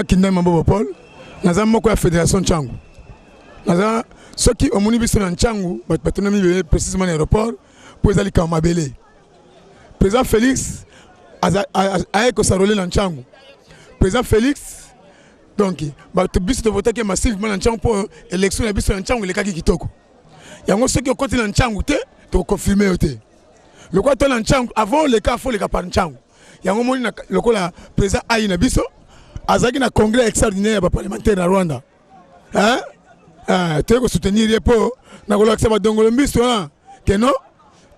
Kindai Mambo Paul, naza moko ya fédération Tchangu. Naza ceux qui ont moni biso na Tchangu, batona précisément l'aéroport pour les aller Kamabele. Président Félix a ko sarolé na Tchangu. Président Félix donc bato biso de voter massivement na Tchangu pour élection ya biso na Tchangu le kaki kitoko. Yango ceux qui ont continué na Tchangu te to confirmer te. Le quoi ton na Tchangu avant le cas faut le cas par Tchangu. Yango moni na lokola président ayi na biso azaki na congrès extraordinaire ba parlementaire na Rwanda. Hein? Tu veux soutenir les pauvres, na kola que ça va dongolo mbiso là. Que non?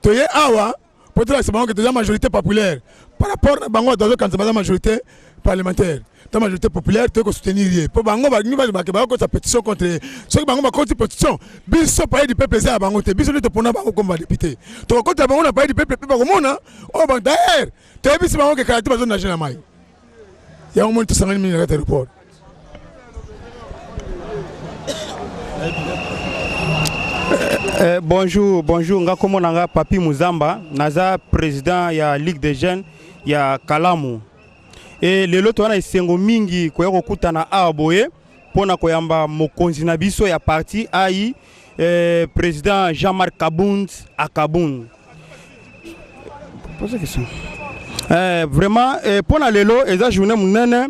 Tu es awa pour te laisser que tu la majorité populaire par rapport à bango dans quand la majorité parlementaire. Ta majorité populaire tu veux soutenir les pour bango ba ni ba ko sa pétition contre ceux bango ba contre pétition. Biso pays du peuple ça bango te biso te pona bango comme député. Tu contre bango na pays du peuple ba komona o ba d'ailleurs tu biso bango que karate ba zone nationale mai. Il y a un moment où tu s'en mis à l'aéroport. Bonjour, ngakomo nanga Papi Muzamba, naza président ya Ligue des Jeunes ya Kalamu. Et lelo to wana isengo mingi ko yokuta na aboye pona koyamba mokonzi na biso ya parti ai président Jean-Marc Kabound à Kabound. Posez question. Vraiment pona lelo eza journée munene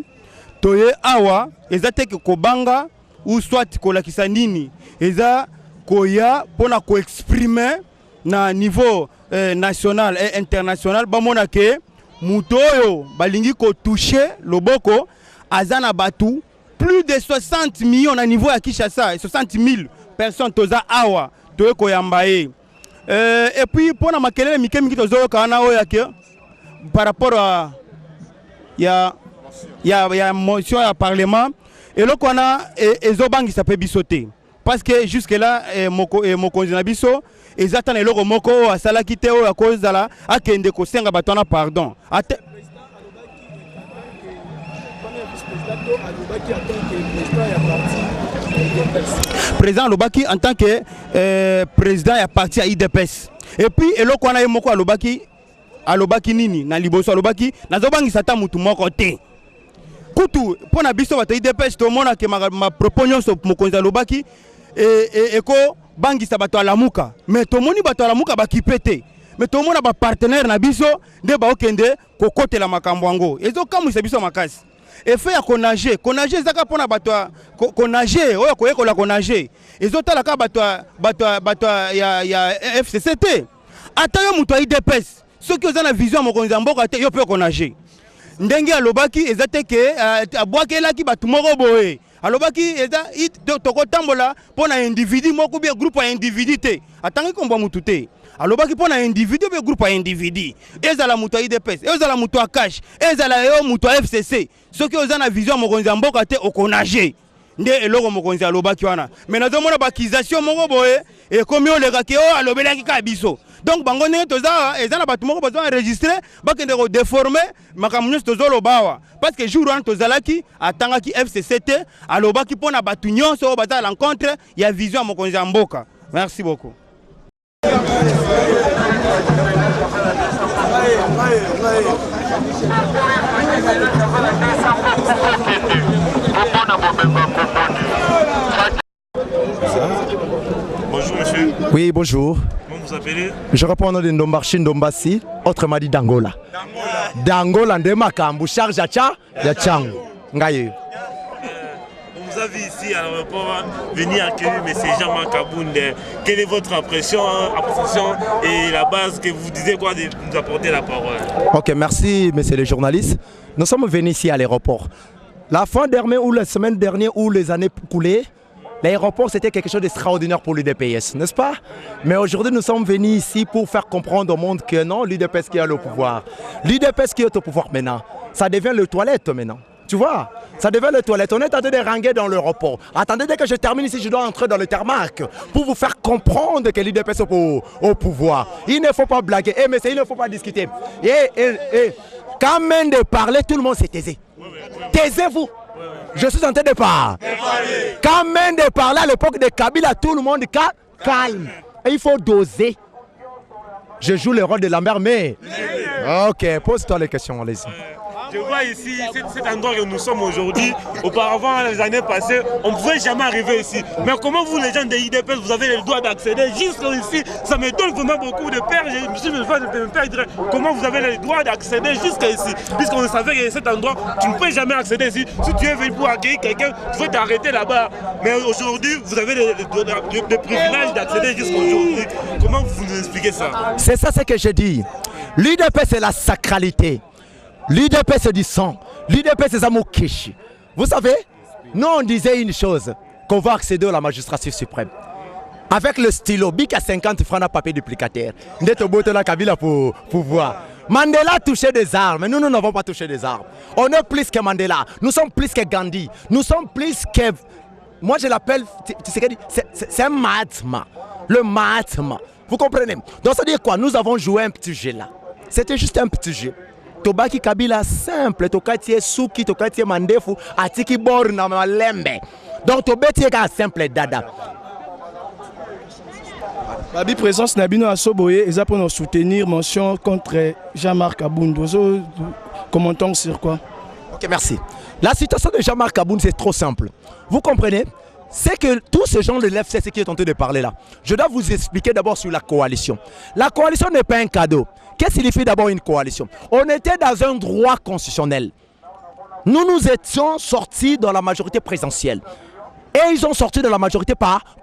toye awa eza teke kobanga ou soit kolakisa nini eza koya pona ko exprimer na niveau national et international bamona ke mutoyo balingi ko toucher loboko azana batu plus de 60 millions na niveau ya Kinshasa 60 000 personnes toza awa toye koyamba et puis pona makelele mikemi tozo kana oya ke par rapport à ya motion à parlement et là qu'on a ezobangi ça peut bisoter parce que jusque là mokonzi na biso ezata na eloko moko asala kite o à cause de la akende ko senga batona pardon président Lobaki en tant que président ya parti à IDPS et puis eloko na moko alobaki nini na liboso alobaki nazobangi sata mutu moko te kutu pona biso bato IDPS to mona ke ma proposition so mokonzi alobaki eko bangi sa bato alamuka mais to moni bato alamuka bakipete mais to mona ba partenaire na biso nde ba okende kokotela makambo yango ezo kamwisa biso makasi effet ya konager ezaka pona bato konager oyo koyekola konager ezo tala ka bato ya FCCT ata yo mutu IDPS ceux qui ont la vision mokonzi mboka te yo pe konager ndenge alobaki ezate ke abwakelaki batu moko boye alobaki eza tokotambola pona individu moko bien groupe ya individu te atangi komba mutu te alobaki pona individu bien groupe ya individu ezala mutu ya IDPS ezala mutu ya cash ezala yo mutu ya FCC soki oza na vision mokonzi mboka te okonager nde eloko mokonzi alobaki wana mais nazomona bakization moko boye ekomi oleka ke o alobelaki ka biso donc bango ndenge toza ezana batu moko bazo enregistrer bakende ko déformer makambo tozo lobawa parce que jour wana tozalaki atangaki FCCT alobaki pona batu nyonso baza l'encontre ya vision mokonzi mboka. Merci beaucoup. Bonjour monsieur. Oui, bonjour. Comment vous appelez? Je réponds au nom de Ndombarchi Ndombasi, autrement dit d'Angola. D'Angola, Ndemakambu, charge à Tchang. Ngaye. On vous a vu ici à l'aéroport venir accueillir M. Jean-Marc Kabound. Quelle est votre appréciation et la base que vous disiez quoi de nous apporter la parole? Ok, merci monsieur le journaliste. Nous sommes venus ici à l'aéroport. La fin dernière ou la semaine dernière ou les années coulées, l'aéroport c'était quelque chose d'extraordinaire pour l'UDPS, n'est-ce pas? Mais aujourd'hui nous sommes venus ici pour faire comprendre au monde que non, l'UDPS qui a le pouvoir. L'UDPS qui est au pouvoir maintenant, ça devient le toilette maintenant. Tu vois, ça devient le toilette. On est en train de ranguer dans l'aéroport. Attendez, dès que je termine ici, je dois entrer dans le tarmac pour vous faire comprendre que l'UDPS est au pouvoir. Il ne faut pas blaguer. Mais il ne faut pas discuter. Quand même de parler, tout le monde s'est taisé. Taisez-vous. Je suis en train de parler. Quand même de parler à l'époque de Kabila, tout le monde calme. Et il faut doser. Je joue le rôle de la mère, mais... Ok, pose-toi les questions, allez-y. Je vois ici cet endroit que nous sommes aujourd'hui. Auparavant, les années passées, on ne pouvait jamais arriver ici. Mais comment vous, les gens de l'IDPS, vous avez le droit d'accéder jusqu'ici? Ça me donne vraiment beaucoup de peur. Je me suis dit, mon père dirait, comment vous avez le droit d'accéder jusqu'ici? Puisqu'on savait que cet endroit, tu ne peux jamais accéder ici. Si tu es venu pour accueillir quelqu'un, tu veux t'arrêter là-bas. Mais aujourd'hui, vous avez le privilège d'accéder jusqu'aujourd'hui. Comment vous nous expliquez ça? C'est ça ce que je dis. L'IDP c'est la sacralité. L'IDP c'est du sang. L'IDP c'est Zamokishi. Vous savez, nous on disait une chose, qu'on va accéder à la magistrature suprême. Avec le stylo, Bic à 50 francs de papier duplicateur. N'êtes au la Kabila pour voir. Mandela touchait des armes, nous n'avons pas touché des armes. On est plus que Mandela, nous sommes plus que Gandhi, nous sommes plus que... Moi je l'appelle, c'est un Mahatma. Le Mahatma. Vous comprenez? Donc ça veut dire quoi? Nous avons joué un petit jeu là. C'était juste un petit jeu. Tobaki Kabila simple, Tokatie Suki, Tokatie Mandefu, Atiki Borna Malembe. Donc Tobeti est un simple dada. Babi présence Nabino Asoboye, ils apprennent à soutenir mention contre Jean-Marc Kabound. Commentons sur quoi? Ok, merci. La situation de Jean-Marc Kabound, c'est trop simple. Vous comprenez? C'est que tous ces gens de l'FCC qui est en train de parler là, je dois vous expliquer d'abord sur la coalition. La coalition n'est pas un cadeau. Qu'est-ce qu'il signifie d'abord une coalition? On était dans un droit constitutionnel. Nous étions sortis dans la majorité présidentielle. Et ils ont sorti de la majorité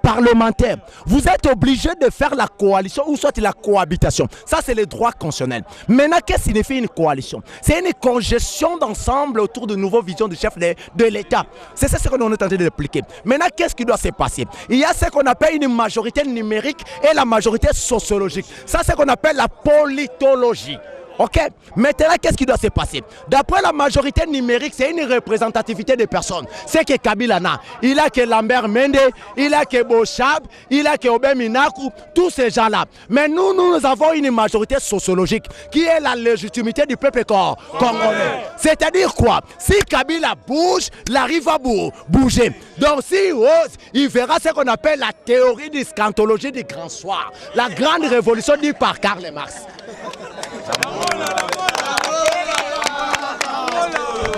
parlementaire. Vous êtes obligé de faire la coalition ou soit la cohabitation. Ça, c'est le droit constitutionnel. Maintenant, qu'est-ce que signifie une coalition? C'est une congestion d'ensemble autour de nouvelles visions du chef de l'État. C'est ça ce qu'on est en train d'expliquer. Maintenant, qu'est-ce qui doit se passer? Il y a ce qu'on appelle une majorité numérique et la majorité sociologique. Ça, c'est ce qu'on appelle la politologie. Ok, maintenant qu'est-ce qui doit se passer? D'après la majorité numérique, c'est une représentativité des personnes. C'est que Kabila na, il a que Lambert Mende, il a que Bochab, il a que Obé Minakou, tous ces gens-là. Mais nous avons une majorité sociologique qui est la légitimité du peuple congolais. C'est-à-dire quoi? Si Kabila bouge, la rive va bouger. Donc s'il ose, il verra ce qu'on appelle la théorie de scantologie du grand soir. La grande révolution due par Karl Marx.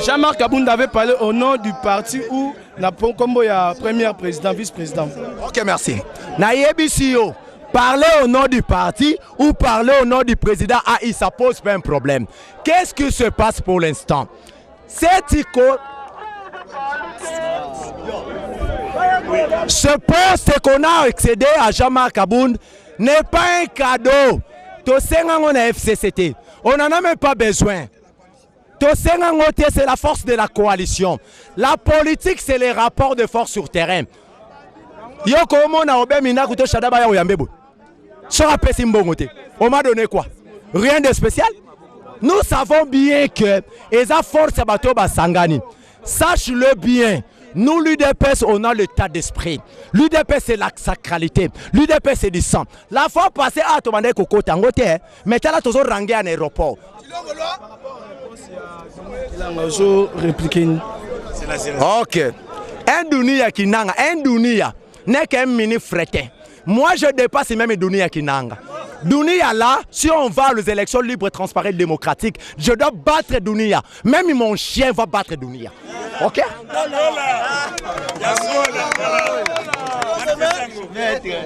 Jean-Marc Kabound avait parlé au nom du parti où comme il y a premier président, vice-président. Ok, merci. Naïebisio, parler au nom du parti ou parler au nom du président, ça pose pas un problème. Qu'est-ce qui se passe pour l'instant? Ce poste qu'on a accédé à Jean-Marc Kabound n'est pas un cadeau. On a FCCT. On n'en a même pas besoin. C'est la force de la coalition. La politique, c'est les rapports de force sur terrain. On m'a donné quoi? Rien de spécial. Nous savons bien que Eza force Bato Basangani. Sache-le bien. Nous, l'UDPS, on a l'état d'esprit. L'UDPS, c'est la sacralité. L'UDPS, c'est du sang. La fois passée, à Tomandé Koko Tangote, mais t'as là toujours rangé en aéroport. Ok. Un Dunia qui nanga, un Dunia n'est qu'un mini fretin. Moi, je dépasse même Dunia qui nanga. Dunia là, si on va aux élections libres, transparentes, démocratiques, je dois battre Dunia. Même mon chien va battre Dunia. Ok?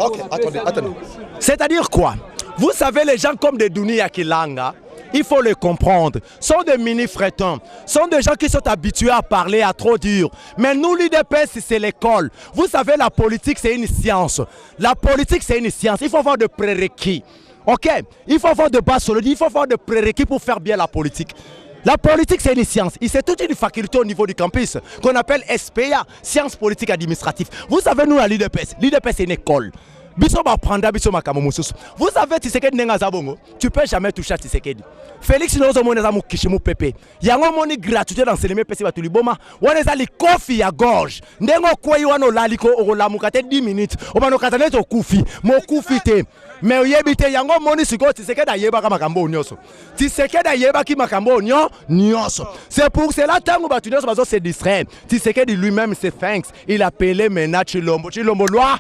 Ok, attendez. C'est-à-dire quoi? Vous savez, les gens comme des Dunia Kilanga, il faut les comprendre, sont des mini-frétons, sont des gens qui sont habitués à parler à trop dur. Mais nous, l'UDPS, c'est l'école. Vous savez, la politique, c'est une science. La politique, c'est une science. Il faut avoir de prérequis. Ok? Il faut avoir de bases solides, il faut avoir de prérequis pour faire bien la politique. La politique, c'est une science. C'est toute une faculté au niveau du campus qu'on appelle SPA, Sciences politiques administratives. Vous savez, nous, à l'UDPS, c'est une école. Vous savez, Tshisekedi n'est pas bon. Tu ne peux jamais toucher à Tshisekedi. Félix nous a dit que Pepe. Il y a une gratuité dans ce pays. Il y a des coffee à gorge. Il y a des 10 minutes. Il y a des coffee. Mais il y a des c'est pour cela que se distrait. Tshisekedi lui-même se thanks. Il a appelé maintenant Chilombo. Chilombo loi.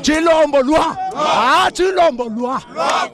Chilombo loi. Ah, Chilombo loi. Loi.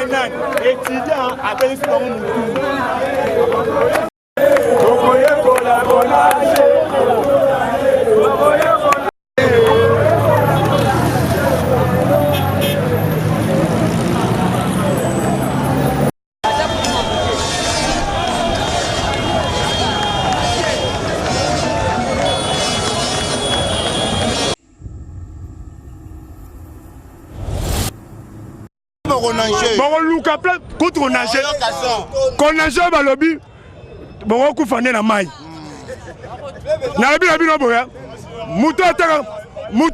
nani étudiant apelisi bango motu Bon, Luka plein contre nager. Qu'on nage balobi. Bon, coup fané la maille. Na bi no boya. Muto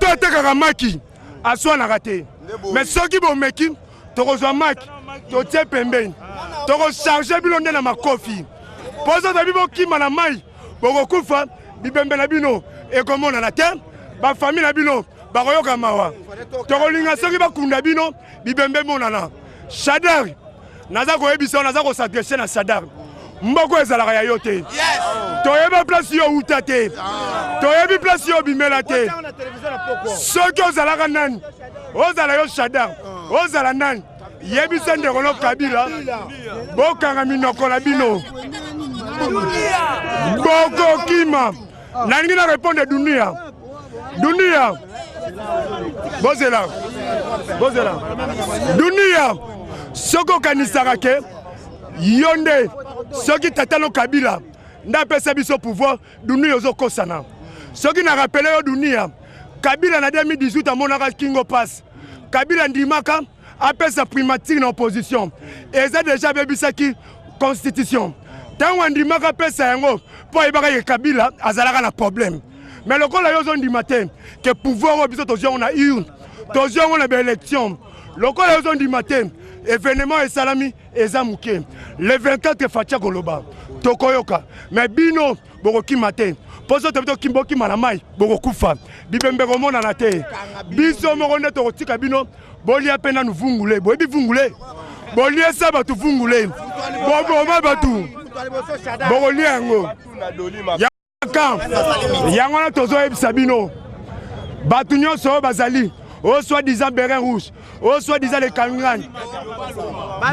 ataka maki. Aswa na raté. Mais ceux qui vont meki, to reçoit maki, to tie pembeni. To recharger bilonde na makofi. Poza da bibo kima na maille. Bon, coup fa bibembe na bino et comment on a la terre. Ba famille na bino. Baroyoka mawa. Tokolinga soki bakunda bino bibembe monana. Shadar. Naza ko ebisa naza ko s'adresser na Shadar. Mboko ezalaka ya yote. Yes. Toyeba place yo utate. Toyebi place yo bimela te. Soki ozalaka nani? Ozala yo Shadar. Ozala nani? Yebisa ndekolo Kabila. Bokanga minoko na bino. Boko kima. Nangi na répondre dunia. Dunia. Bozela. Dunia. Soko kanisaka ke yonde soki tatalo Kabila nda pesa biso pouvoir dunia ozo kosana. Soki na rappelé yo dunia Kabila na 2018 amonaka Kingo Pass. Kabila ndimaka apesa primature na opposition. Eza déjà bebisaki constitution. Tango ndimaka pesa yango po ebaka ye Kabila azalaka na problème. Mais le col a eu du matin que pouvoir au biseau on a eu, on a une élection. Le col a eu du matin, événement et salami et zamouké. Le 24 Fatia Goloba, Tokoyoka. Mais Bino, Boroki matin. Poso Tobito Kimboki Malamai, Borokufa. Bibembe Romon Anate. Biso Morone Torotika Bino, Bolia Pena nous vungule, Bobi vungule. Bolia Sabatu vungule. Bobo Mabatu. Borolia Ngo. Yangona tozo Sabino Batunion so bazali au soi-disant béret rouge au soi-disant les Kangan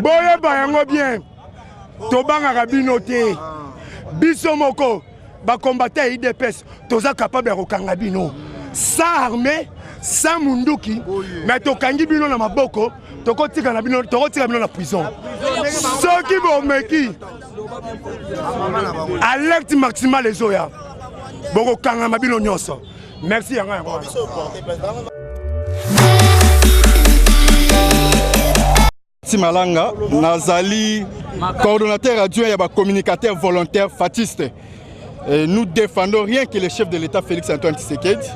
boye bayango bien tobanga rabino te biso moko ba combattre IDPS toza capable de kokanga bino sans armée sans munduki mais tokangi bino na maboko tokotika na bino na prison soki bomeki alerte maximale les oya. Boko kanga mabino nyonso. Merci yanga. Simalanga Nazali, coordonnateur adjoint et communicateur volontaire fatiste. Nous défendons rien que le chef de l'État Félix Antoine Tshisekedi.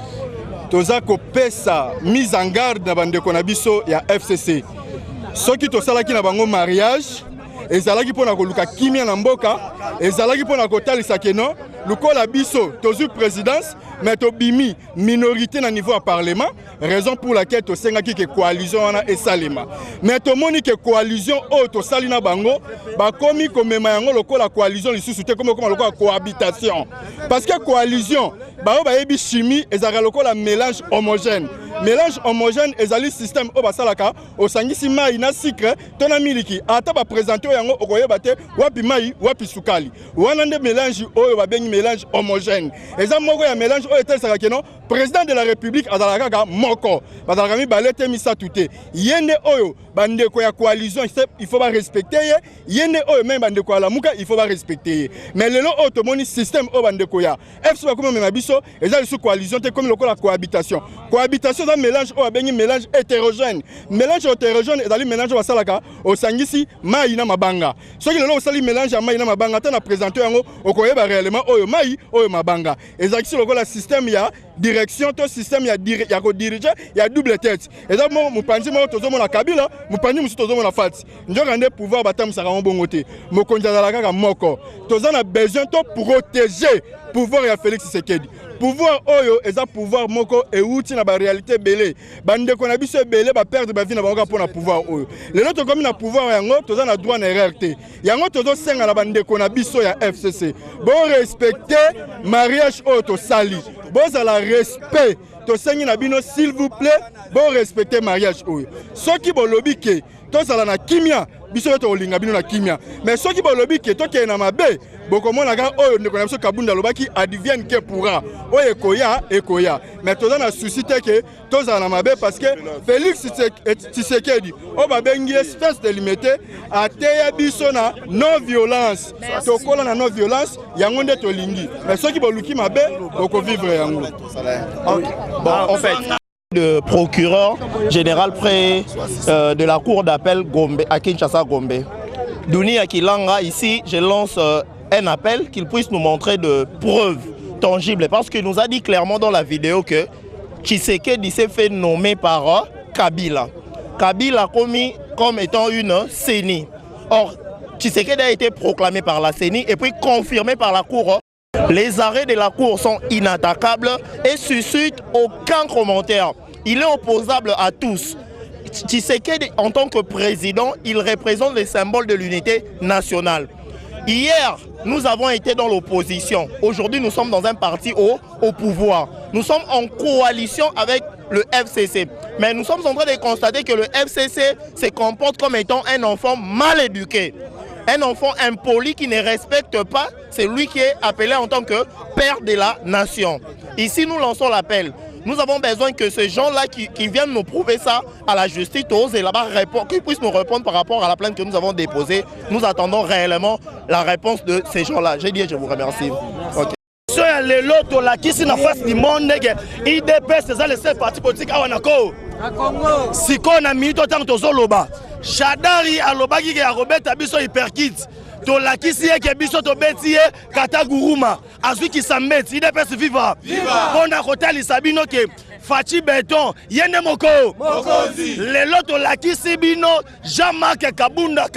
Toza ko pesa mise en garde na bande konabiso ya FCC. Soki tosalaki na bango mariage ezalaki pona koluka kimia na mboka ezalaki pona kotalisa keno lukola biso tozu présidence mais tobimi minorité na niveau à parlement raison pour laquelle tosengaki que coalition wana esalema mais tomoni que coalition o tosali na bango bakomi komema yango lokola coalition lisusu te comme lokola cohabitation parce que coalition bao bayebi chimie ezalaka lokola mélange homogène. Mélange homogène ezali système o basalaka osangisi mai na sucre tona miliki ata ba présenter yango okoyeba te wapi mai wapi sukali wana nde mélange oyo babengi mélange homogène eza moko ya mélange oyo etelesaka keno président de la république azalaka kaka moko bazalaka mibale te misatu te yende oyo bandeko ya coalition il faut ba respecter ye yende oyo même bandeko ya lamuka il faut ba respecter ye mais lelo oyo tomoni système oyo bandeko ya FC bakoma mema biso eza sous coalition te comme lokola cohabitation un mélange ou un mélange hétérogène. Mélange hétérogène et dans le mélange wasalaka au sangisi mai na mabanga. Ce qui est là aussi mélange à mai na mabanga tant à présenter au koyeba réellement au mai au mabanga. Et ça qui le système ya direction ton système ya diriger ya double tête. Et donc mon panzi mo tozo mo na Kabila, mon panzi musu tozo mo na Fati. Njo rende pouvoir batam saka bongote. Mo konjala kaka moko. Tozo na besoin to protéger pouvoir ya Félix Tshisekedi. Pouvoir oyo eza pouvoir moko e outi na ba réalité belé bande ko na biso belé ba perdre ba vie na bango pour na pouvoir oyo lelo to comme na pouvoir yango toza na droit na RRT yango tozo senga na bande ko na biso ya FCC bon respecter mariage oyo to sali bon za la respect to sengi na bino s'il vous plaît bon respecter mariage oyo soki bo lobby ke tozala na kimia biso to olinga bino na kimia mais soki bolobi ke to ke na mabe bokomona ka oyo ndeko na biso Kabunda lobaki advienne que pourra oyo ekoya mais toza na souci te ke tozala na mabe parce que Félix Tshisekedi o babengi espèce de limité ateya biso na non violence tokola na non violence yango nde tolingi mais soki boluki mabe boko vivre yango. Bon, en fait, le procureur général près de la cour d'appel Gombe à Kinshasa Gombe, Douni Akilanga, ici je lance un appel qu'il puisse nous montrer de preuves tangibles parce qu'il nous a dit clairement dans la vidéo que Tshisekedi s'est fait nommer par Kabila. Kabila a commis comme étant une CENI. Or, Tshisekedi a été proclamé par la CENI et puis confirmé par la cour. Les arrêts de la cour sont inattaquables et suscitent aucun commentaire. Il est opposable à tous. Tshisekedi, en tant que président, il représente les symboles de l'unité nationale. Hier, nous avons été dans l'opposition. Aujourd'hui, nous sommes dans un parti au pouvoir. Nous sommes en coalition avec le FCC. Mais nous sommes en train de constater que le FCC se comporte comme étant un enfant mal éduqué. Un enfant impoli qui ne respecte pas celui qui est appelé en tant que père de la nation. Ici, nous lançons l'appel. Nous avons besoin que ces gens-là qui viennent nous prouver ça à la justice, et là-bas, qu'ils puissent nous répondre par rapport à la plainte que nous avons déposée. Nous attendons réellement la réponse de ces gens-là. J'ai dit et je vous remercie. Okay. Les lots, la qui na face du monde, IDPS, c'est le seul parti politique à Wanako. Si on a mis autant de Zoloba, Chadari a l'obagi qui a Robert Abisso hyperkit. To la kisi yeke biso to betie kata guruma azwi ki sameti IDPS viva pona kotali sabino ke Fachi Beton yene moko lelo to la kisi bino Jean-Marc Kabunda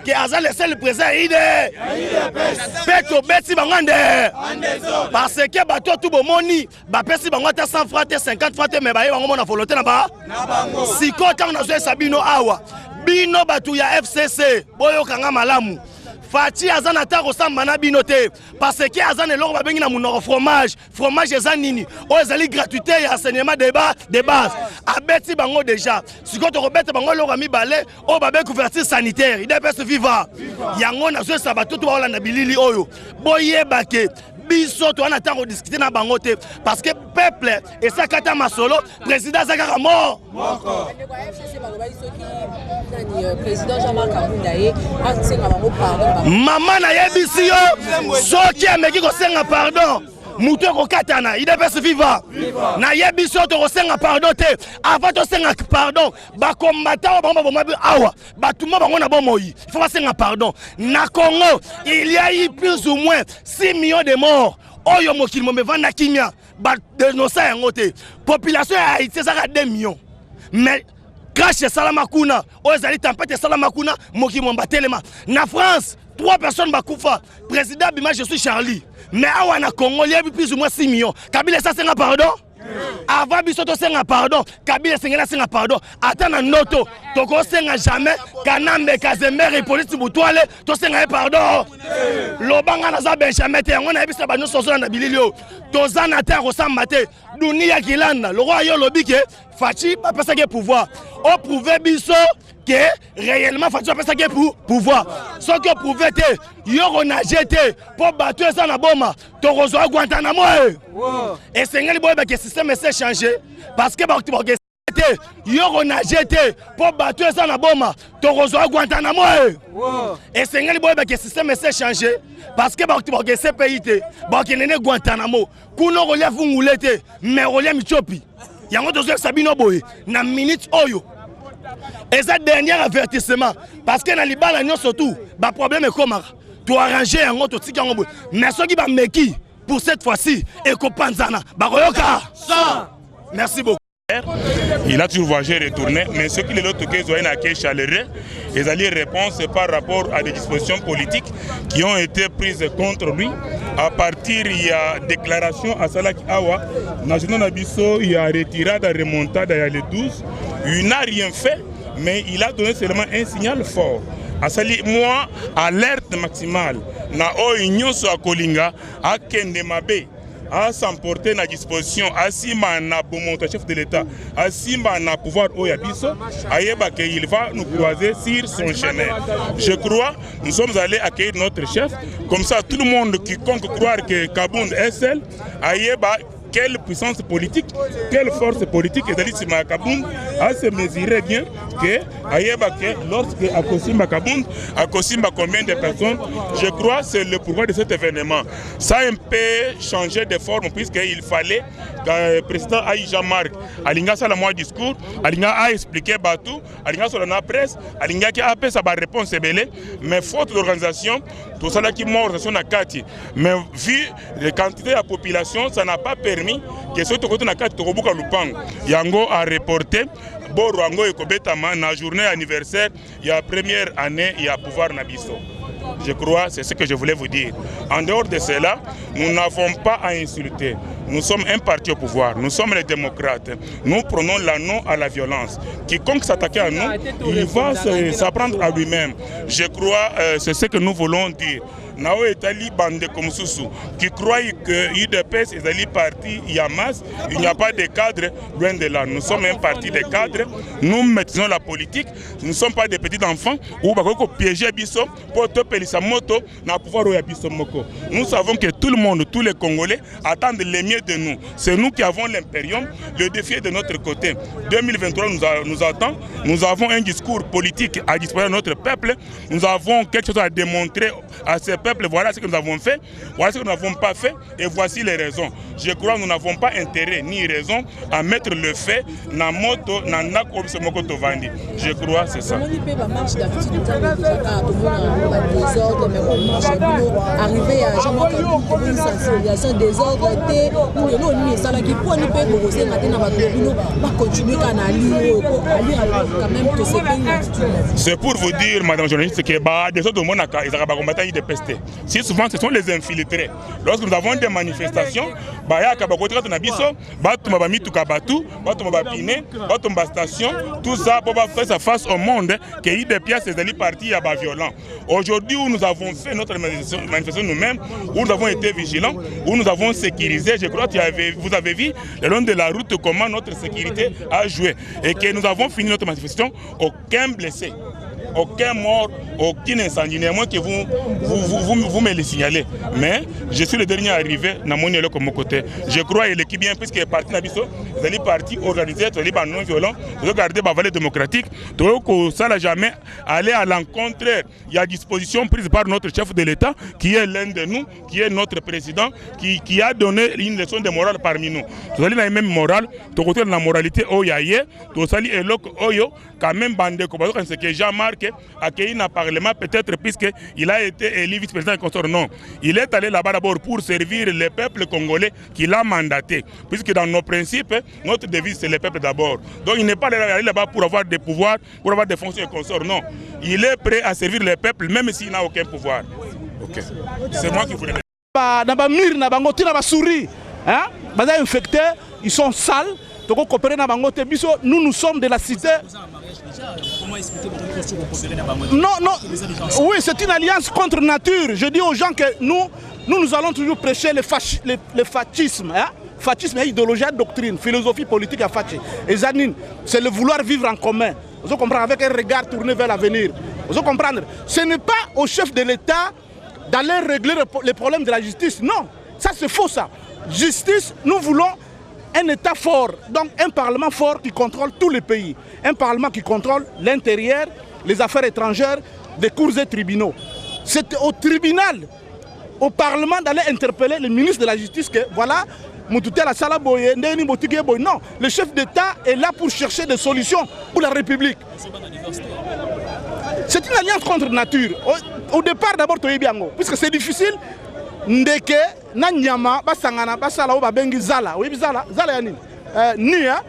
ke azale le seul président IDPS peto beti bangande parce que bato tout bomoni ba pesi bango ta 100 francs 50 francs mais ba bango mona volonté na ba siko tang na zo sabino awa bino batu ya FCC boyo kanga malamu Fachi azana ta ressemble na binote parce que azana eloko babengi na munoko fromage ezanini o ezali gratuité ya enseignement de base abeti bango déjà siko to robete bango eloko mibale o babe couverture sanitaire IDPS viva yango na zo sabato to ba na bilili oyo boyeba ke biso to ana tango discuter na bango te parce que peuple et ça kata masolo président Zakara mort président Jean-Marc Kabunda ye asenga bango pardon maman na yebisi yo soki ameki ko senga pardon mutu ko katana IDPS viva na yebisi yo to ko senga pardon te avant to senga pardon ba combattant bango bomba awa batuma bango na bomoyi il faut pas senga pardon na Congo il y a eu plus ou moins 6 millions de morts oyo mokili mombe vanda kimia ba dénoncer yango te population ya Haïti ça 2 millions mais crash salamakuna ozali tempête salamakuna moki momba telema na France 3 personnes bakufa président Bima je suis Charlie mais awa na Congo il y a plus ou moins 6 millions Kabila ça c'est un pardon avant biso to senga pardon Kabila senga pardon atana noto to ko senga jamais Kanambe Kazemere et police butwale to senga pardon lobanga na za Benjamin te ngona ebisa ba nyonso na bililio to zana ta ressemble te dunia kilanda le roi yo lobike Fachi pas penser que pouvoir on prouver biso que réellement Fachi pas penser que pouvoir ce que prouver te yo on a jeté pour battre ça na boma to rezo Guantanamo et sengeli boy ba que système s'est changé parce que ba yo on a jeté pour battre ça na boma to rezo Guantanamo et sengeli boy ba que système s'est changé parce que ba que CPIT ba que nene Guantanamo kuno relief ngulete mais relief michopi yango tozo sabino boye na minute oyo et ça dernier avertissement parce que na libala nyo surtout ba problème comme to arranger yango to tika yango boye mais ceux qui ba meki pour cette fois-ci et ko panzana ba koyoka ça merci beaucoup. Il a toujours voyagé retourné, mais ce qui est l'autre cas, ils ont un chaleureux. Ils allaient répondre par rapport à des dispositions politiques qui ont été prises contre lui. À partir, il y a déclaration à Salaki Awa, National Nabiso, il y a retirade, remontade, il y a le 12. Il n'a rien fait, mais il a donné seulement un signal fort. Asali moi, alerte maximale. Na o union so akolinga, akende mabe. à s'emporter na disposition asima na bomonta chef de l'État asima na pouvoir oyabiso ayeba que il va nous croiser sur son chemin. Je crois nous sommes allés accueillir notre chef comme ça tout le monde qui compte croire que Kabound est seul ayeba quelle puissance politique, quelle force politique est allée sur Kabound à se mesurer bien que lorsque Akosimba Kabound, Akosimba combien de personnes, je crois que c'est le pouvoir de cet événement. Ça a un peu changé de forme puisqu'il fallait que le président Aïja Marc, Alinga Salama discours, Alinga a expliqué Batou, Alinga sur la presse, Alinga qui a fait sa réponse belée, mais faute d'organisation, tout ça qui mort sur la carte. Mais vu la quantité de la population, ça n'a pas permis que ce côté na carte Tokobuka Lupango Yango a reporté Borango et Kobetama na journée anniversaire il y a première année il y a pouvoir Nabiso. Je crois c'est ce que je voulais vous dire. En dehors de cela, nous n'avons pas à insulter. Nous sommes un parti au pouvoir, nous sommes les démocrates. Nous prenons la non à la violence. Quiconque s'attaque à nous, il va s'apprendre à lui-même. Je crois c'est ce que nous voulons dire. Nao Etali Bande comme Soussou, qui croit que l'UDPS est parti Yamas, il n'y a pas de cadre, loin de là. Nous sommes un parti de cadres, nous maîtrisons la politique, nous ne sommes pas des petits enfants, où nous piéger Bisso pour te payer sa moto, n'a pouvoir Bisso Moko. Nous savons que tout le monde, tous les Congolais attendent les mieux de nous. C'est nous qui avons l'impérium, le défi est de notre côté. 2023 nous attend, nous avons un discours politique à disposer de notre peuple, nous avons quelque chose à démontrer à ce peuple, voilà ce que nous avons fait, voilà ce que nous n'avons pas fait, et voici les raisons. Je crois que nous n'avons pas intérêt ni raison à mettre le fait dans moto, dans Nako Moko Tovandi. Je crois c'est ça. Arrivé à une sensibilisation des ordres, c'est pour vous dire, madame journaliste, que des autres monde ils ont combattu de peste. Si souvent ce sont les infiltrés. Lorsque nous avons des manifestations, tout ça pour faire sa face au monde que des pièces des partis violents. Aujourd'hui où nous avons fait notre manifestation nous-mêmes, où nous avons été vigilants, où nous avons sécurisé, je crois que vous avez vu le long de la route comment notre sécurité a joué et que nous avons fini notre manifestation, aucun blessé. Aucun mort, aucun incendie, moins que vous me le signalez. Mais je suis le dernier arrivé dans mon élo comme côté. Je crois et l'équipe bien puisque parti Nabiso, vous allez parti organisé, vous allez non violent, vous allez garder la vallée démocratique, ça n'a jamais aller à l'encontre. Il y a disposition prise par notre chef de l'État qui est l'un de nous, qui est notre président, qui a donné une leçon de morale parmi nous. Vous allez dans la même morale, tu côté de la moralité oyaye, tu allez élo oyo quand même bandé comme ce que Jean-Marc accueilli dans le Parlement, peut-être puisqu'il a été élu vice-président et consort. Non, il est allé là-bas d'abord pour servir le peuple congolais qui l'a mandaté. Puisque dans nos principes, notre devise c'est le peuple d'abord. Donc il n'est pas allé là-bas pour avoir des pouvoirs, pour avoir des fonctions et consorts. Non, il est prêt à servir le peuple même s'il n'a aucun pouvoir. Ok, c'est moi qui voulais. Dans les murs, dans les souris, infectés, ils sont sales. Nous sommes de la cité. Comment expliquer votre posture pour coopérer dans Non, non. Oui, c'est une alliance contre nature. Je dis aux gens que nous allons toujours prêcher le fascisme. Fascisme est idéologie, doctrine, philosophie politique à Fatchi. Et Zanine, c'est le vouloir vivre en commun. Vous comprenez, avec un regard tourné vers l'avenir. Vous comprenez, ce n'est pas au chef de l'État d'aller régler les problèmes de la justice. Non, ça c'est faux ça. Justice, nous voulons un État fort, donc un Parlement fort qui contrôle tous les pays. Un Parlement qui contrôle l'intérieur, les affaires étrangères, des cours et tribunaux. C'est au tribunal, au Parlement d'aller interpeller le ministre de la Justice que voilà, non, le chef d'État est là pour chercher des solutions pour la République. C'est une alliance contre nature. Au départ d'abord, puisque c'est difficile. Ndeke na nyama basangana basala oba bengi zala oui zala ya nini nia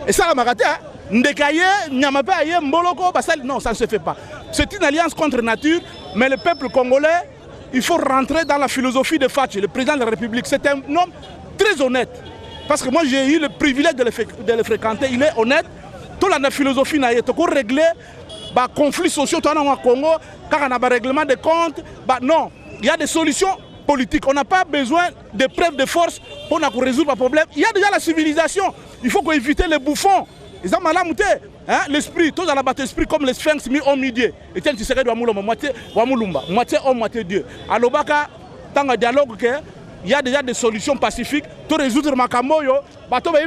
et ça la magate ndeka ye nyama pa ye mboloko basali non ça ne se fait pas. C'est une alliance contre nature mais le peuple congolais il faut rentrer dans la philosophie de Fatchi, le président de la République. C'est un homme très honnête parce que moi j'ai eu le privilège de le fréquenter. Il est honnête. Toute la philosophie na yé to ko régler ba conflits sociaux to na Congo car on a ba règlement de comptes non. Il y a des solutions politique. On n'a pas besoin de preuves de force pour résoudre un problème. Il y a déjà la civilisation. Il faut éviter les bouffons. Ils ont mal à l'esprit, tous à la bataille esprit comme les sphinx mis au midi. Et tiens, tu serais de moitié homme, moitié Dieu. À l'Obaka, dans un dialogue, il y a déjà des solutions pacifiques. Tout résoudre ma camoyo,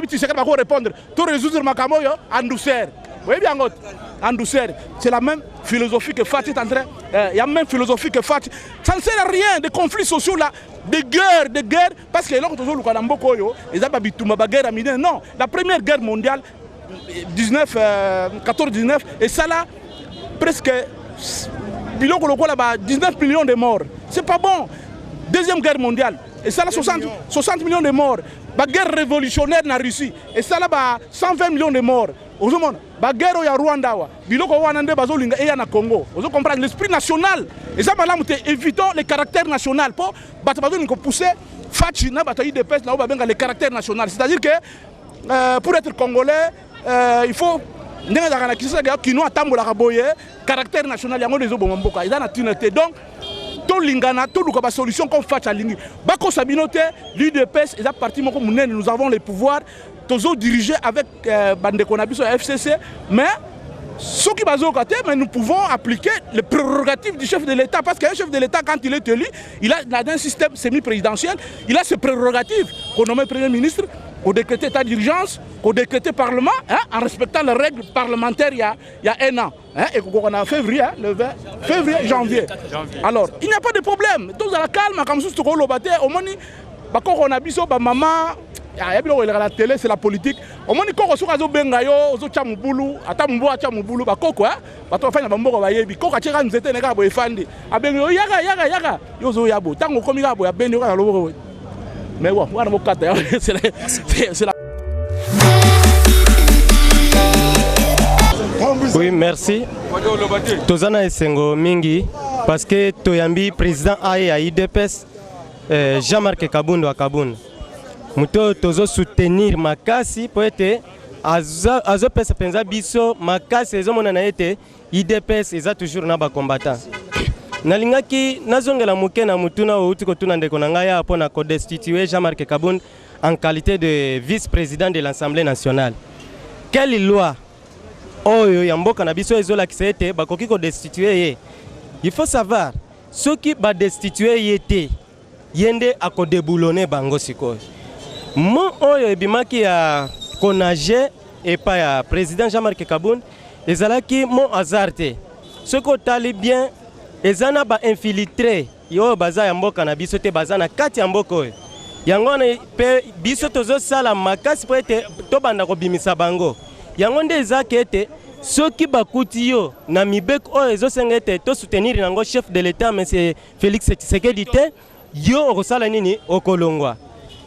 tu sais pas quoi répondre. Tout résoudre ma camoyo en douceur. Vous voyez bien, en douceur. C'est la même philosophie que Fatih est en train. Il y a la même philosophie que Fatih. Ça ne sert à rien, des conflits sociaux là, des guerres. Parce que là, quand on a guerre, non, la première guerre mondiale, 14-19, et ça là, presque 19 millions de morts. C'est pas bon. Deuxième guerre mondiale, et ça là, 60 millions de morts. La guerre révolutionnaire en Russie, et ça là, 120 millions de morts. La guerre au Rwanda, et Congo. Vous comprenez l'esprit national. Et ça, évitons les caractères nationaux. Pour pousser les caractères nationaux. C'est-à-dire que pour être congolais, il faut caractère national. Donc, tout lingana, tout le solution qu'on fait à l'Ingi. Bako Sabinote, l'UDPS, et parti nous avons les pouvoirs. Tous dirigés avec Bandekonabiso et FCC, mais ce qui mais nous pouvons appliquer les prérogatives du chef de l'État, parce qu'un chef de l'État, quand il est élu, il a un système semi-présidentiel, il a ses prérogatives, qu'on nomme Premier ministre, qu'on décrète état d'urgence, qu'on décrète Parlement, en respectant les règles parlementaires il y a un an, et qu'on a février, le 20 février, janvier. Alors, il n'y a pas de problème, tous à la calme, comme si on au moni, on a biso, maman. La télé, c'est la politique. Au moins, quand on a des bengayo, on a des boulou, ata mboa cha mubulu ba koko ba to fanya bamboka ba yebi koko cheka nzete neka bo efandi abengo yaga yozo yabo tango komi ga bo ya beni ka lobo mais bon wana mokata c'est la. Oui, merci. Tozana esengo mingi parce que toyambi président a IDPS Jean-Marc Kabound wa Kabound. Muto tozo soutenir makasi po ete azo pesa penza biso makasi ezo mona na ete IDPS eza toujours na ba combattant. Nalingaki nazongela muke na mutuna outi ko tuna ndeko na ngaya po na ko destituer Jean-Marc Kabound en qualité de vice-président de l'Assemblée nationale. Quelle loi oyo ya mboka na biso ezo la kisete bakoki ko destituer ye. Il faut savoir ceux qui ba destituer yete yende ako déboulonner bango sikoyo. Mon oyo ebimaki ya konage et pas ya président Jean-Marc Kabound ezalaki mon hasard. Ce ko tali bien ezana ba infiltré yo baza ya mboka na biso te baza na kati ya mboka oyo. Yango na pe biso tozo sala makasi po ete to banda ko bimisa bango. Yango nde ezaki ete soki bakuti yo na mibeko oyo ezosenga ete to soutenir nango chef de l'État monsieur Félix Tshisekedi te yo okosala nini okolongwa.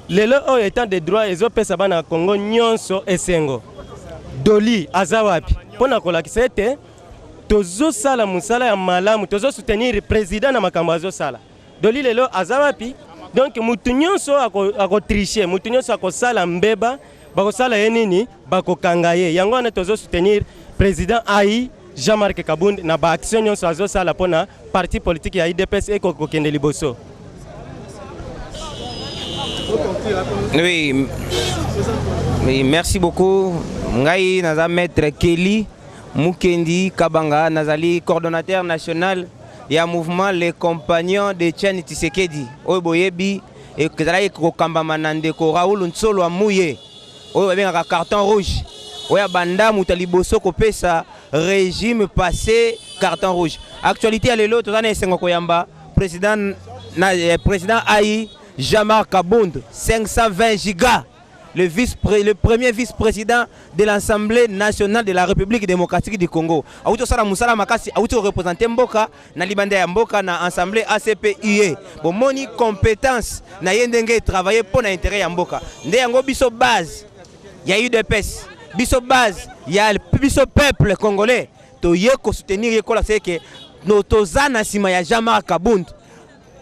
Lelo oyo état de droit ezopesa bana Congo nyonso esengo. Doli azawapi pona kolakisa ete tozo sala musala ya malamu tozo soutenir président na makambo azosala. Doli lelo azawapi donc mutu nyonso ako tricher mutu nyonso akosala mbeba bakosala ye nini bakokanga ye. Yango wana tozo soutenir président AI Jean-Marc Kabound na ba action nyonso azosala pona parti politique ya IDPS eko kokende liboso. Oui, merci beaucoup. Ngai naza maître Kelly Mukendi Kabanga, nazali coordonnateur national ya mouvement les compagnons de Etienne Tshisekedi. Oyo boyebi et kezala ko kambama nandeko Raoul Nsolo amuye. Oyo babengaka carton rouge. Oya banda mutaliboso kopesa régime passé carton rouge. Actualité ya lelo tozana esengo koyamba président AI Jean-Marc Kabound, 520 gigas, le premier vice-président de l'Assemblée nationale de la République démocratique du Congo. Auto sala musala makasi, auto représenter Mboka, na libanda ya Mboka na Assemblée ACPUE. Bon moni compétence na yendenge travailler pour l'intérêt ya Mboka. Nde yango biso base, ya UDPS, biso base, ya biso peuple congolais. To yeko soutenir yeko la seke notozana sima ya Jean-Marc Kabound.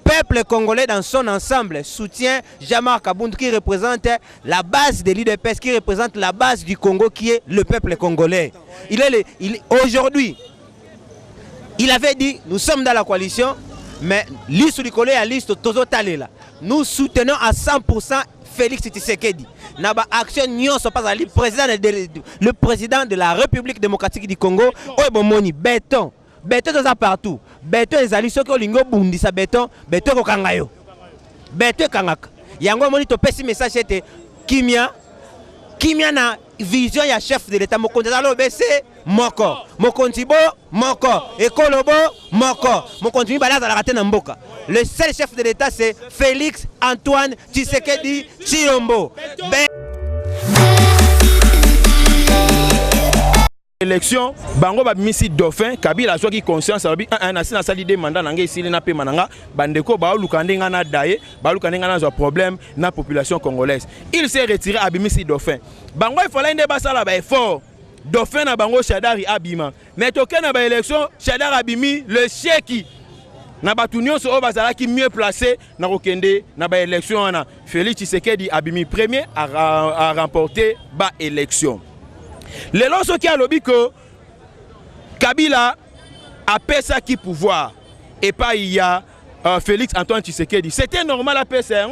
Peuple congolais dans son ensemble soutient Jean-Marc Kabound qui représente la base de l'UDPS, qui représente la base du Congo qui est le peuple congolais. Aujourd'hui, il avait dit, nous sommes dans la coalition, mais liste likolo ya liste tozotalela. Nous soutenons à 100% Félix Tshisekedi. Naba action nyonso pas le président de la République démocratique du Congo. Oyebomoni béton. Béton toza partout. Béton ezali soki olingo bundisa béton, béton ko kangayo. Béton kangaka. Yango moni to pesi message ete kimia na vision ya chef de l'état mokonzi azalo bese moko. Mokonzi bo moko. Ekolo bo moko. Mokonzi mibala azalaka te na mboka. Le seul chef de l'état c'est Félix Antoine Tshisekedi Tshilombo. Élection bango ba misi dauphin Kabila soki conscience abi na sali de mandat nanga isili na pe mananga bandeko ba lukande nga na daye ba lukande nga na zo problème na population congolaise. Il s'est retiré abi misi dauphin. Bango il fallait inde basala ba effort. Dauphin na bango Shadari abima. Mais toke na ba élection Shadari abimi le cheki. Na batunyo so bazala ki mieux placé na kokende na ba élection na Félix Tshisekedi abimi premier à remporter ba élection. Les lorsqu'il qui a lobby que Kabila a payé qui pouvoir et pas il y a Félix Antoine Tshisekedi. C'était normal à payer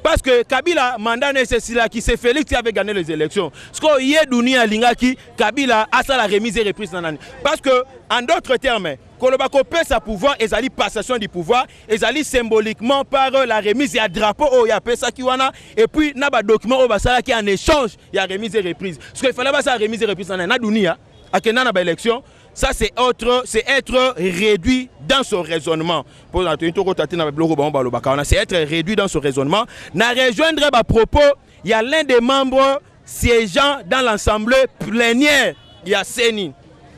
parce que Kabila mandat nécessaire qui c'est Félix qui avait gagné les élections. Ce qu'on y est donné à Lingaki, Kabila a ça la remise et reprise dans l'année. Parce que en d'autres termes, Kolobako paie sa pouvoir et ça passation du pouvoir et ça symboliquement par la remise et drapeau au ya pesa kiwana et puis na ba document au basala qui en échange il y a remise et reprise. Ce qu'il fallait pas ça remise et reprise dans la dunia à kena na ba élection. Ça c'est être réduit dans son raisonnement. C'est être réduit dans son raisonnement. Na rejoindre à propos, il y a l'un des membres siégeant dans l'assemblée plénière, il y a Seni.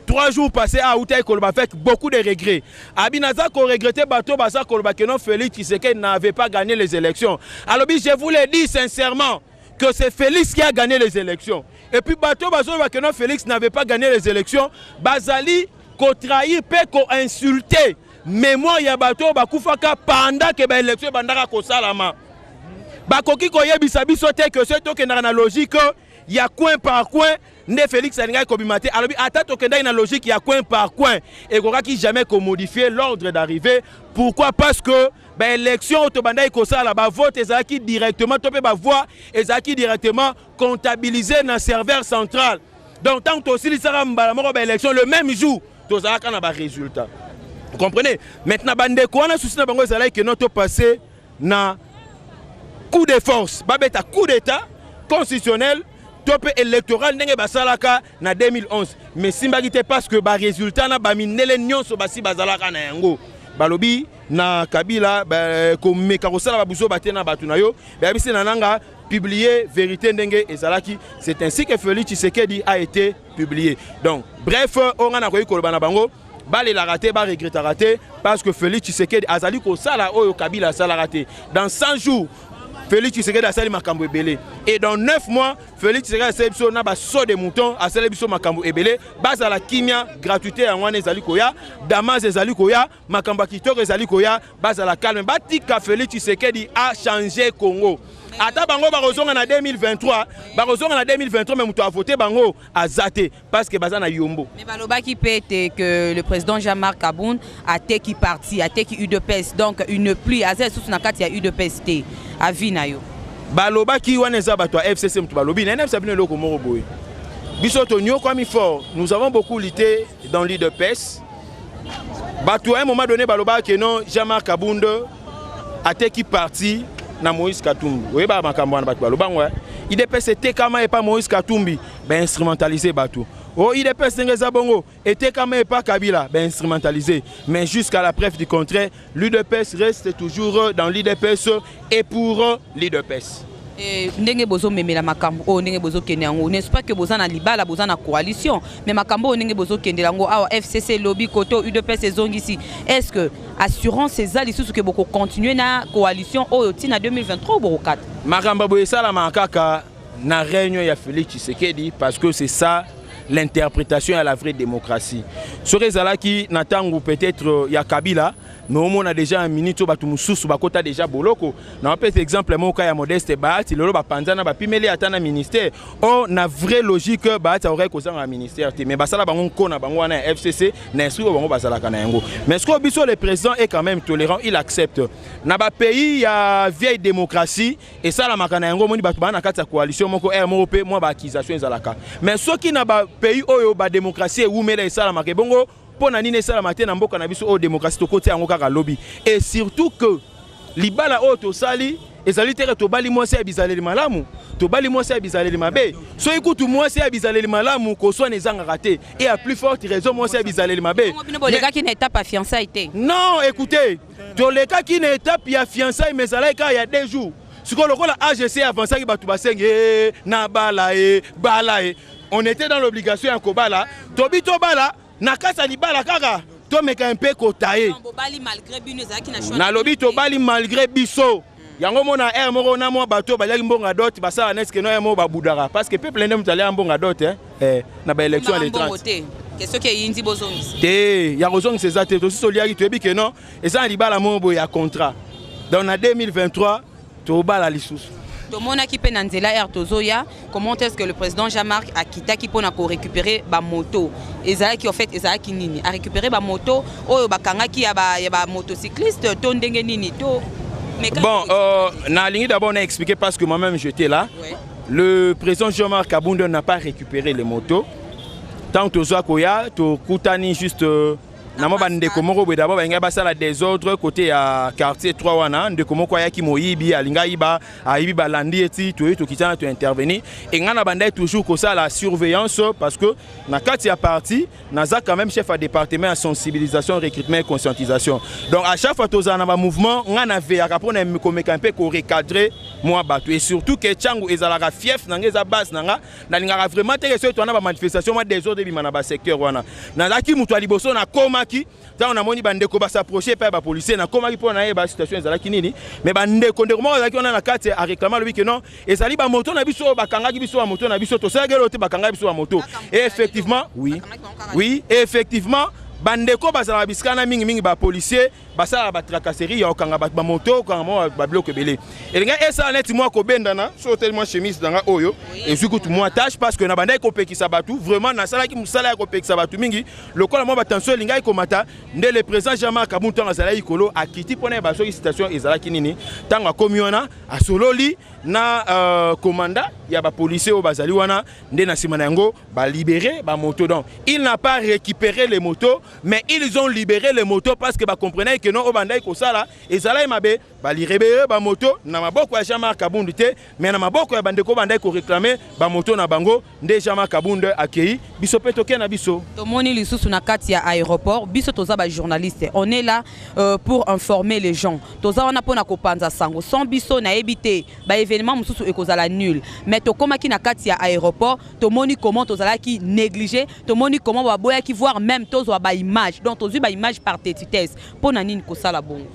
3 jours passés à Outaï Kolba avec beaucoup de regrets. Abinaza qu'on regrettait bateau Bassa Kolba que non Félix Tshisekedi n'avait pas gagné les élections. Alors je vous l'ai dit sincèrement que c'est Félix qui a gagné les élections. Et puis bateau Bassa que non Félix n'avait pas gagné les élections. Bazali qu'on trahit peut qu'on insulté. Mémoire ya bateau bakufaka pendant que ba élection bandara ko salama. Bakoki ko yebisa biso te que c'est to que na logique il y a coin par coin. Ne Félix Alinga Kobimate, alors attends que dans une logique il y a coin par coin et qu'on qui jamais modifier l'ordre d'arrivée. Pourquoi? Parce que l'élection au Tobanda et Kosa là bas vote ezaki directement topé ba voix ezaki directement comptabilisé dans le serveur central. Donc tant que aussi ça va élection le même jour, tout ça quand on a résultat. Vous comprenez? Maintenant bande ko na souci na bango ezala que notre passé na coup de force, babeta coup d'état constitutionnel top électoral ndenge basalaka na 2011 mais simbagité parce que ba résultat na ba minele nyonso basi bazalaka na yango balobi na Kabila ko meka kosala ba buso batena batu na yo ba bisi na nanga publier vérité ndenge ezalaki. C'est ainsi que Félix Tshisekedi a été publié. Donc bref on a koyi koloba na bango bale la raté ba regrette raté parce que Félix Tshisekedi azali ko sala oyo Kabila sala raté dans 100 jours. Félix Tshisekedi a sali makambo ebele et dans 9 mois Félix Tshisekedi a sali biso na ba saut de mouton a sali biso makambo ebele base à la kimia gratuité en wana ezali koya damas ezali koya makambo kitoko ezali koya base à la calme batika Félix Tshisekedi a changé Congo. Ata bango barozonga na 2023 barozonga na 2023 mais muto a voté bango a zaté parce que baza na yombo. Mais baloba qui pète que le président Jean-Marc Kaboun a été qui parti a été qui UDPS donc une pluie azé sous na kati ya UDPS té a vie na yo. Baloba qui wana za bato FCC muto balobi na nfsa bino loko moko boy. Biso to nyo comme fort nous avons beaucoup lutté dans l'UDPS. Bato à un moment donné baloba que non Jean-Marc Kaboun a été qui parti na Moïse Katumbi. Oui, bah, makambo na batu balobangwa. IDPS était kama et pas Moïse Katumbi, ben instrumentalisé batu. Oh, IDPS ngeza bongo était kama et pas Kabila, ben instrumentalisé. Mais jusqu'à la preuve du contraire, l'UDPS reste toujours dans l'IDPS et pour l'IDPS. Ndenge bozo memela makambo o ndenge bozo kende yango n'est-ce pas que boza na libala boza na coalition mais makambo ndenge bozo kende yango awa FCC lobby koto UDPS ezongisi est-ce que assurance ezali sous que boko continuer na coalition o tina 2023 ou boko 4 makambo boye sala makaka na réunion ya Félix Tshisekedi parce que c'est ça l'interprétation à la vraie démocratie. Ce résultat qui n'attend peut-être il y a Kabila, mais on a déjà un minute batu mususu bakota déjà boloko. Na peut exemple mo ka ya Modeste Bahati lelo ba panzana ba pimeli atana ministère. On a vraie logique Bahati aurait ko un ministère mais basala bango kona bango na FCC na instruit bango basala kana yango. Mais ce que biso le président est quand même tolérant, il accepte. Na ba pays ya vieille démocratie et ça la makana yango moni batu bana kata coalition moko RMOP moi ba accusation ezalaka. Mais ce qui na ba pays oyo ba démocratie ou mele ça la makebongo pour nani ça la matin na mboka na biso o démocratie to côté yango kaka lobby et surtout que libala o to sali ezali tere to bali moi c'est bizaleli malamu to bali moi c'est bizaleli mabe so écoute moi c'est bizaleli malamu ko soit nezanga raté et à plus forte raison moi c'est bizaleli mabe les gars qui n'est pas fiançailles non écoutez to les gars qui n'est pas fiançailles mais ça là il y a 2 jours ce que le rôle AGC avancé qui batu basenge na bala on était dans l'obligation à Kobala tobi to bala nakasa libala kaka to meka un peu kotaye na lobi to bali malgré biso yango mona moko na mo bato balaki mbonga dot basala neske no mo babudara parce que peuple ndem tali mbonga dot na ba élection à l'étranger qu'est-ce que yindi bozongisi te ya kozongisa ezate to soliaki to ebi que non eza libala mo bo ya contrat donc en 2023 to bala lisusu. Comment est-ce que le président Jean-Marc a quitté qui pour récupérer ba moto ezaki en fait ezaki nini a récupérer ba moto oyo bakanga ki ya ba motocycliste to ndenge nini to bon na lingi d'abord on a expliqué parce que moi-même j'étais là. Ouais. Le président Jean-Marc Kabound n'a pas récupéré les motos tant que Zoakoya to kutani juste Namo bandeko moko be d'abord benga basala des autres côté à quartier 3 wana ndeko moko ya ki moyibi alinga iba aibi balandi eti to kitana to intervenir et ngana bandai toujours ko ça la surveillance parce que na kati ya parti naza quand même chef de département à sensibilisation recrutement et conscientisation donc à chaque fois tozana ba mouvement ngana ve akapona mikomeka un peu ko recadrer moi batu et surtout que Tchangu ezalaka fief nangeza base nanga na linga vraiment te que to na ba manifestation moi des autres bimana ba secteur wana na laki mutu aliboso na koma on a moni bandeko ba s'approcher par ba policier na koma ki pona ba situation ezalaki nini mais bandeko ndeko mo ezalaki on a na carte à réclamer le que non ezali ba moto na biso bakanga ki biso ba moto na biso to sagelo te bakanga biso ba moto et effectivement oui effectivement bandeko bazala biskana mingi ba policier basala ba tracasserie ya okanga ba moto okanga ba bloc belé et nga esa net moi ko bendana so tellement chemise danga oyo et surtout moi tâche parce que na bandai ko pekisa batu vraiment na sala ki musala ko pekisa batu mingi lokola moi attention linga ko mata nde le président Jean-Marc Kabound tanga sala ikolo akiti pona ba so situation ezala kinini tanga komiona a sololi na commanda ya ba policier au bazali wana nde na simana yango ba libérer ba moto donc il n'a pas récupéré les motos mais ils ont libéré les motos parce que ba comprenait que non au bandai ko sala ezala mabe ba libérer ba moto na maboko ya Jean-Marc Kabound te mais na maboko ya bandeko bandai ko réclamer ba moto na bango nde Jean-Marc Kabound akei biso petoke na biso to moni lisusu na kati ya aéroport biso toza ba journaliste on est là pour informer les gens toza wana pona ko panza sango sans biso na ebité ba événement mususu ekozala nul mais to koma ki na kati ya aéroport to moni comment tozala ki négligé to moni comment ba boya ki voir même tozo ba image donc tozu ba image par tétitesse pona nini ko sala bongo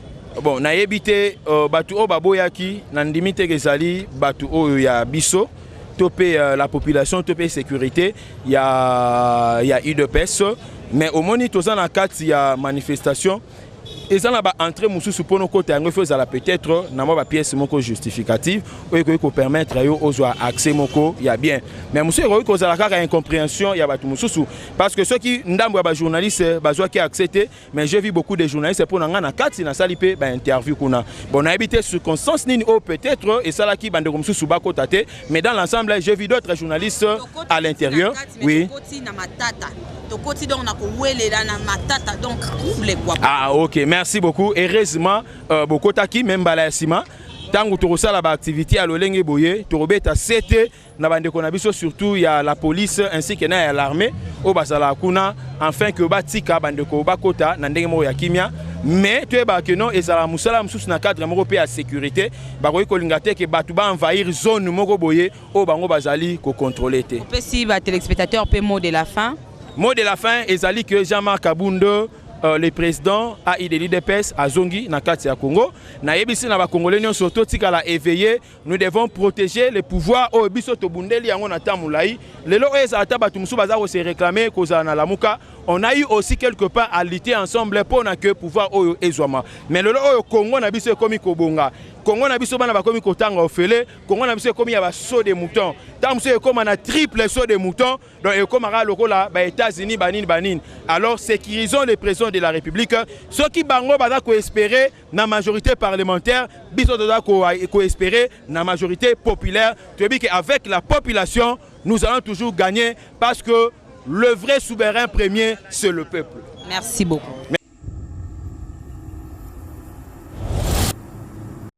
bon na ebité batu o ba boya ki na ndimite kezali batu o ya biso topé la population topé sécurité ya UDPS mais au moni toza na kati ya manifestation et ça n'a pas entré mususu pour nos côtés il faut ça peut-être na moi ba pièce moko justificative ou ko permettre aux accès moko il y a bien mais monsieur ko za la kaka incompréhension il y a ba mususu parce que ceux qui ndambo ba journaliste bazwa qui accepté mais j'ai vu beaucoup de journalistes pour na kati na salipe ba interview kuna bon na habité circonstance nini ou peut-être et ça là qui bande mususu ba kotate mais dans l'ensemble j'ai vu d'autres journalistes à l'intérieur oui ah ok merci beaucoup heureusement beaucoup taki même balasima tangu torosala ba activité à lolenge boye torobeta 7 na bandeko na biso surtout ya la police ainsi que na l'armée au basala kuna afin que batika bandeko bakota na ndenge mo ya kimia mais tu ba que non ezala musala mususu na cadre moko pe ya sécurité ba ko kolinga te que batu ba envahir zone moko boye o bango bazali ko contrôler te si ba téléspectateurs pe mot de la fin mot de la fin ezali que Jean-Marc Kabound le président a idée l'IDPS à Zongi na kati ya Congo na yebisi na ba congolais surtout tika la éveillé nous devons protéger les pouvoirs au biso to bundeli yango na tamulai lelo eza ata batu musu baza ko se réclamer koza na lamuka on a eu aussi quelque part à lutter ensemble pour na que pouvoir oyo ezwama mais lelo oyo Congo na biso komi kobonga Congo na biso bana bakomi kotanga ofele Congo na biso komi ya ba saut de mouton tant musu ekoma na triple saut de mouton donc ekoma ka lokola ba États-Unis banine alors sécurisons les prisons de la République ceux qui bango baza ko espérer na majorité parlementaire biso doza ko espérer na majorité populaire tu dis que avec la population nous allons toujours gagner parce que le vrai souverain premier c'est le peuple. Merci beaucoup.